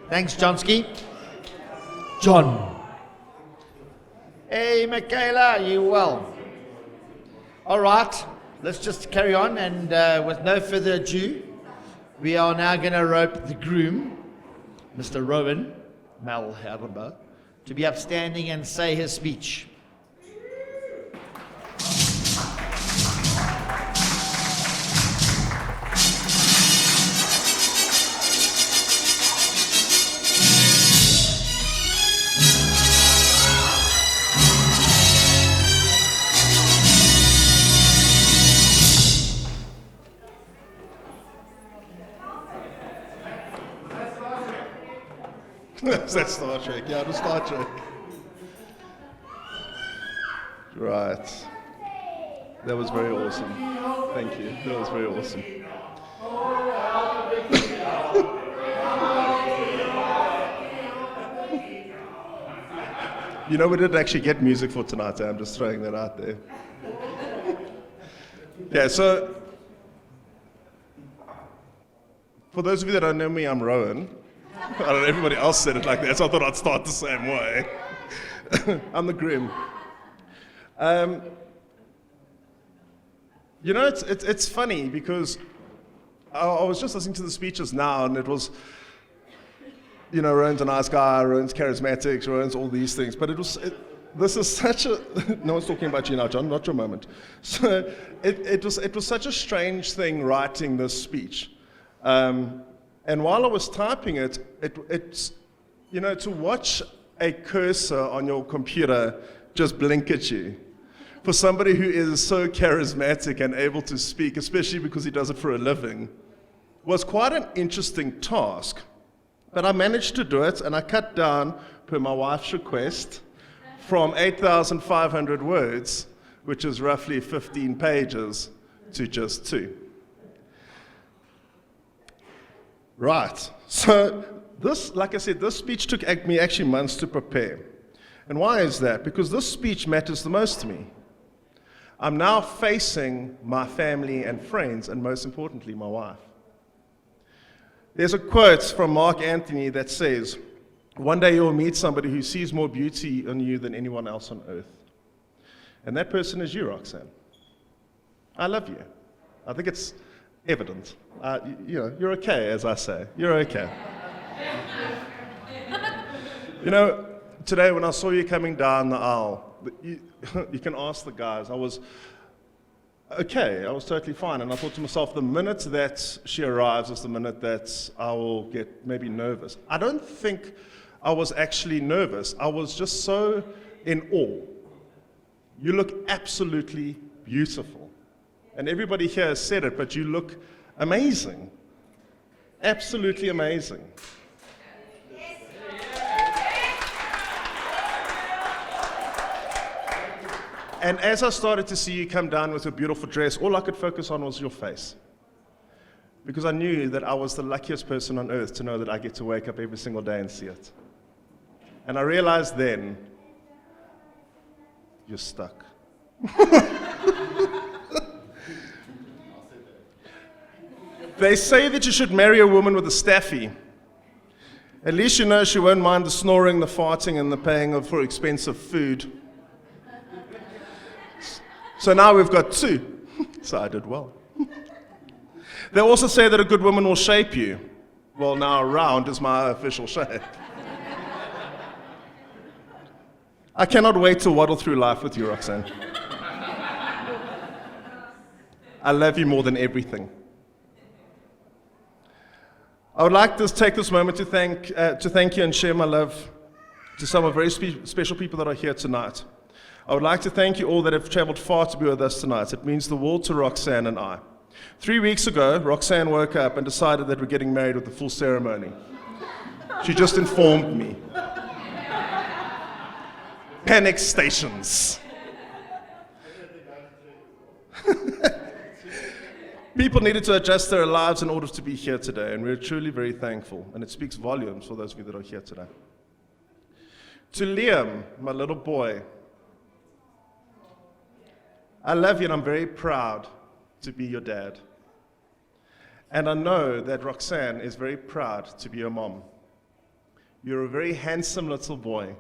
Thanks, Johnsky. John. Hey, Michaela, you well? All right, let's just carry on, and with no further ado, we are now going to rope the groom, Mr. Rowan, Malherbe, to be upstanding and say his speech. That's Star Trek, yeah, the Star Trek. Right. That was very awesome. Thank you. That was very awesome. You know, we didn't actually get music for tonight, I'm just throwing that out there. Yeah, so, for those of you that don't know me, I'm Rowan. I don't know, everybody else said it like that, so I thought I'd start the same way. I'm the groom. You know, it's funny because I was just listening to the speeches now, and it was, you know, Rowan's a nice guy, Rowan's charismatic, Rowan's all these things, but this is such a, no one's talking about you now, John, not your moment. So it was such a strange thing writing this speech. And while I was typing it's, you know, to watch a cursor on your computer just blink at you, for somebody who is so charismatic and able to speak, especially because he does it for a living, was quite an interesting task. But I managed to do it, and I cut down, per my wife's request, from 8,500 words, which is roughly 15 pages, to just 2. Right, so this, like I said, this speech took me actually months to prepare. And why is that? Because this speech matters the most to me. I'm now facing my family and friends, and most importantly, my wife. There's a quote from Mark Anthony that says, "One day you'll meet somebody who sees more beauty in you than anyone else on earth." And that person is you, Roxanne. I love you. I think it's evident. You know, you're okay, as I say. You're okay. You know, today when I saw you coming down the aisle, you can ask the guys, I was okay, I was totally fine. And I thought to myself, the minute that she arrives is the minute that I will get maybe nervous. I don't think I was actually nervous. I was just so in awe. You look absolutely beautiful. And everybody here has said it, but you look amazing. Absolutely amazing. And as I started to see you come down with a beautiful dress, all I could focus on was your face. Because I knew that I was the luckiest person on earth to know that I get to wake up every single day and see it. And I realized then, you're stuck. They say that you should marry a woman with a staffy. At least you know she won't mind the snoring, the farting, and the paying for expensive food. So now we've got 2. So I did well. They also say that a good woman will shape you. Well, now round is my official shape. I cannot wait to waddle through life with you, Roxanne. I love you more than everything. I would like to take this moment to thank you and share my love to some of very special people that are here tonight. I would like to thank you all that have traveled far to be with us tonight. It means the world to Roxanne and I. 3 weeks ago, Roxanne woke up and decided that we're getting married with a full ceremony. She just informed me. Panic stations. People needed to adjust their lives in order to be here today, and we're truly very thankful, and it speaks volumes for those of you that are here today. To Liam, my little boy, I love you and I'm very proud to be your dad. And I know that Roxanne is very proud to be your mom. You're a very handsome little boy.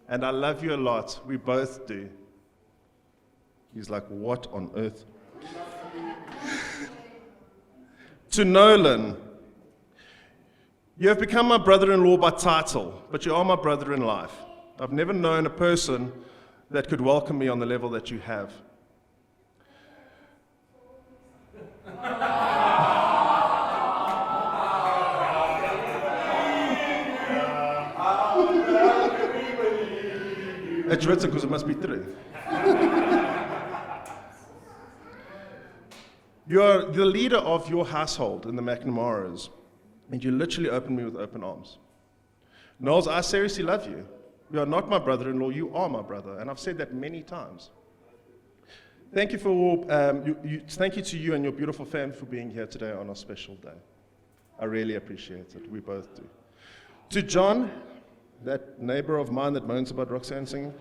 And I love you a lot. We both do. He's like, what on earth? To Nolan, you have become my brother-in-law by title, but you are my brother in life. I've never known a person that could welcome me on the level that you have. It's written because it must be true. You are the leader of your household in the McNamaras, and you literally opened me with open arms. Knowles, I seriously love you. You are not my brother-in-law, you are my brother, and I've said that many times. Thank you thank you to you and your beautiful family for being here today on our special day. I really appreciate it. We both do. To John, that neighbor of mine that moans about Roxanne singing,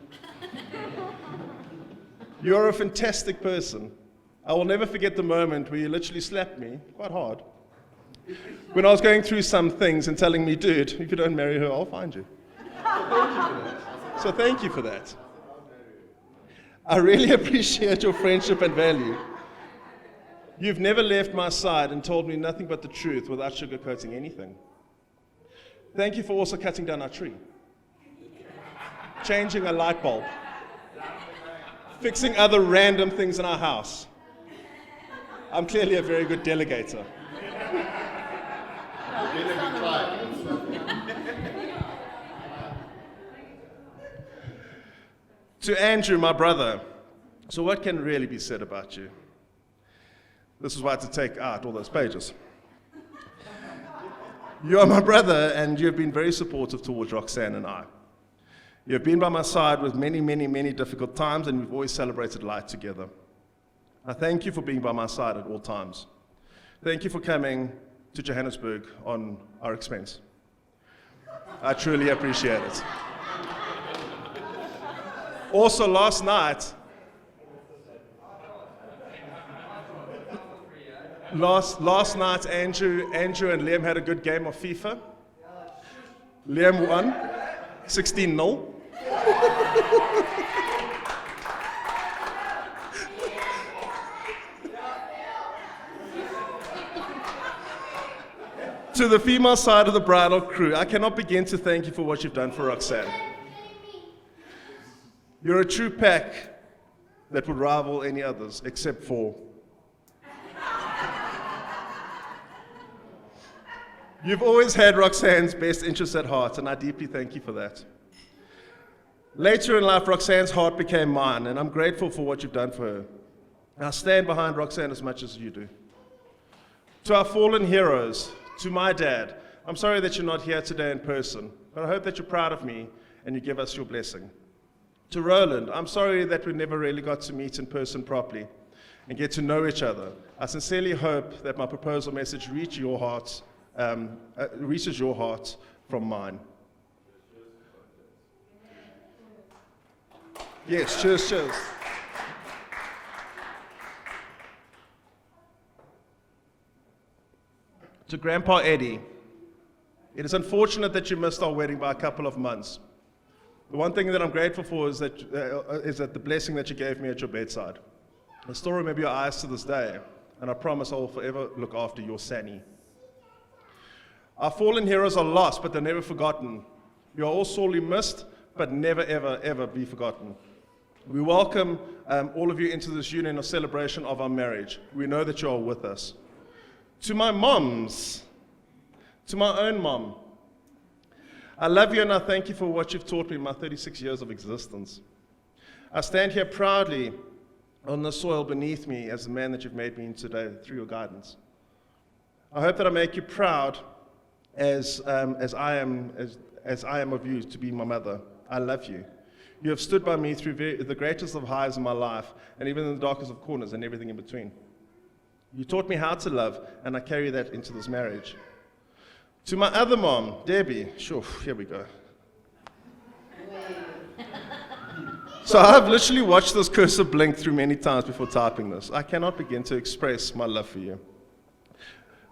you are a fantastic person. I will never forget the moment where you literally slapped me quite hard when I was going through some things and telling me, dude, if you don't marry her, I'll find you. So thank you for that. I really appreciate your friendship and value. You've never left my side and told me nothing but the truth without sugarcoating anything. Thank you for also cutting down our tree, changing a light bulb, fixing other random things in our house. I'm clearly a very good delegator. To Andrew, my brother, so what can really be said about you? This is why I had to take out all those pages. You are my brother, and you have been very supportive towards Roxanne and I. You have been by my side with many, many, many difficult times, and we've always celebrated life together. I thank you for being by my side at all times. Thank you for coming to Johannesburg on our expense. I truly appreciate it. Also, last night, Andrew and Liam had a good game of FIFA. Liam won 16-0. To the female side of the bridal crew, I cannot begin to thank you for what you've done for Roxanne. You're a true pack that would rival any others, except for... You've always had Roxanne's best interests at heart, and I deeply thank you for that. Later in life, Roxanne's heart became mine, and I'm grateful for what you've done for her. I stand behind Roxanne as much as you do. To our fallen heroes, to my dad, I'm sorry that you're not here today in person, but I hope that you're proud of me and you give us your blessing. To Roland, I'm sorry that we never really got to meet in person properly and get to know each other. I sincerely hope that my proposal message reaches your heart from mine. Yes, cheers, cheers. To Grandpa Eddie, it is unfortunate that you missed our wedding by a couple of months. The one thing that I'm grateful for is that the blessing that you gave me at your bedside. I still remember your eyes to this day, and I promise I will forever look after your Sani. Our fallen heroes are lost, but they're never forgotten. You are all sorely missed, but never, ever, ever be forgotten. We welcome all of you into this union of celebration of our marriage. We know that you are with us. To my moms, to my own mom, I love you and I thank you for what you've taught me in my 36 years of existence. I stand here proudly on the soil beneath me as the man that you've made me into today through your guidance. I hope that I make you proud as I am of you to be my mother. I love you. You have stood by me through the greatest of highs in my life, and even in the darkest of corners and everything in between. You taught me how to love, and I carry that into this marriage. To my other mom, Debbie, sure, here we go. So I've literally watched this cursor blink through many times before typing this. I cannot begin to express my love for you.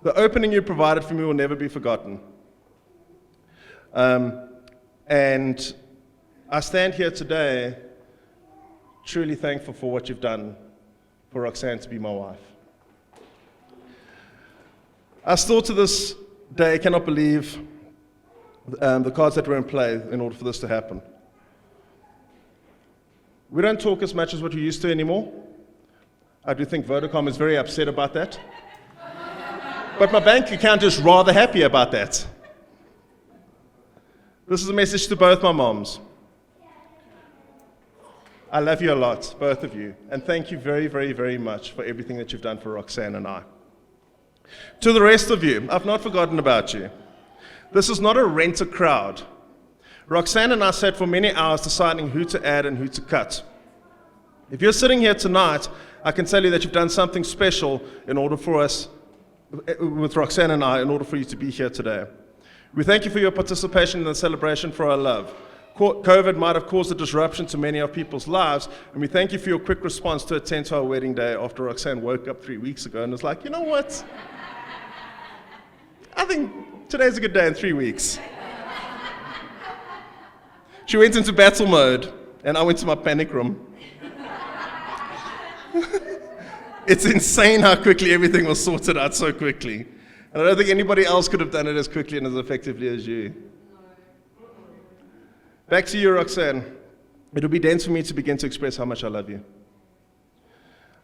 The opening you provided for me will never be forgotten. And I stand here today truly thankful for what you've done for Roxanne to be my wife. I still to this day cannot believe the cards that were in play in order for this to happen. We don't talk as much as what we used to anymore. I do think Vodacom is very upset about that. But my bank account is rather happy about that. This is a message to both my moms. I love you a lot, both of you, and thank you very, very, very much for everything that you've done for Roxanne and I. To the rest of you, I've not forgotten about you. This is not a rent-a-crowd. Roxanne and I sat for many hours deciding who to add and who to cut. If you're sitting here tonight, I can tell you that you've done something special in order for us, with Roxanne and I, in order for you to be here today. We thank you for your participation in the celebration for our love. COVID might have caused a disruption to many of people's lives, and we thank you for your quick response to attend to our wedding day after Roxanne woke up 3 weeks ago and was like, you know what? I think today's a good day in 3 weeks. She went into battle mode, and I went to my panic room. It's insane how quickly everything was sorted out so quickly. And I don't think anybody else could have done it as quickly and as effectively as you. Back to you, Roxanne. It will be dense for me to begin to express how much I love you.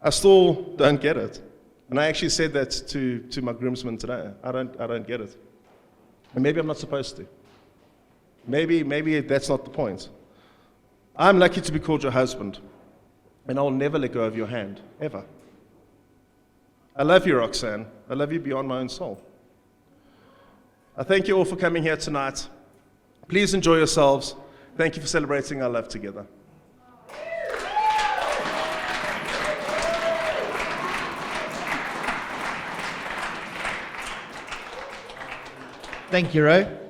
I still don't get it. And I actually said that to my groomsmen today. I don't get it. And maybe I'm not supposed to. Maybe that's not the point. I'm lucky to be called your husband, and I'll never let go of your hand, ever. I love you, Roxanne. I love you beyond my own soul. I thank you all for coming here tonight. Please enjoy yourselves. Thank you for celebrating our love together. Thank you, Ro.